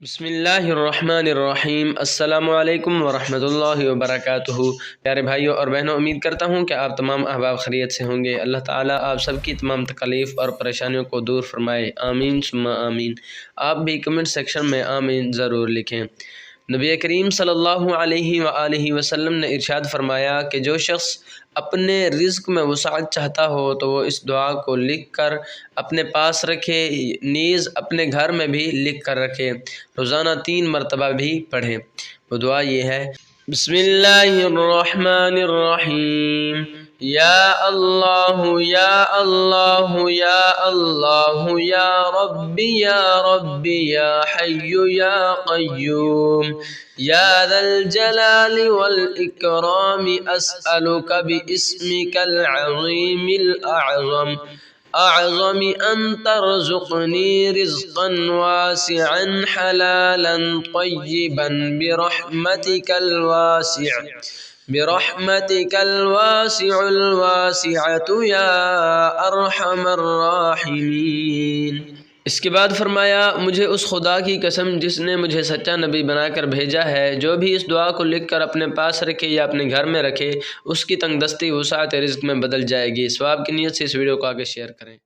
بسم اللہ الرحمن الرحیم۔ السلام علیکم ورحمۃ اللہ وبرکاتہ۔ پیارے بھائیوں اور بہنوں، امید کرتا ہوں کہ آپ تمام احباب خیریت سے ہوں گے۔ اللہ تعالیٰ آپ سب کی تمام تکالیف اور پریشانیوں کو دور فرمائے، آمین ثم آمین۔ آپ بھی کمنٹ سیکشن میں آمین ضرور لکھیں۔ نبی کریم صلی اللہ علیہ وآلہ وسلم نے ارشاد فرمایا کہ جو شخص اپنے رزق میں وسعت چاہتا ہو تو وہ اس دعا کو لکھ کر اپنے پاس رکھے، نیز اپنے گھر میں بھی لکھ کر رکھے، روزانہ 3 مرتبہ بھی پڑھے۔ وہ دعا یہ ہے: بسم اللہ الرحمن الرحیم، یا اللہ یا اللہ یا اللہ یا ربی یا ربی یا حی یا قیوم یا ذا الجلال والاکرام، اسألک باسمک العظیم الاعظم ان ترزقنی رزقا واسعا حلالا طیبا برحمتک الواسع الواسعۃ یا ارحم الراحمین۔ اس کے بعد فرمایا: مجھے اس خدا کی قسم جس نے مجھے سچا نبی بنا کر بھیجا ہے، جو بھی اس دعا کو لکھ کر اپنے پاس رکھے یا اپنے گھر میں رکھے، اس کی تنگ دستی وسعت رزق میں بدل جائے گی۔ ثواب کی نیت سے اس ویڈیو کو آگے شیئر کریں۔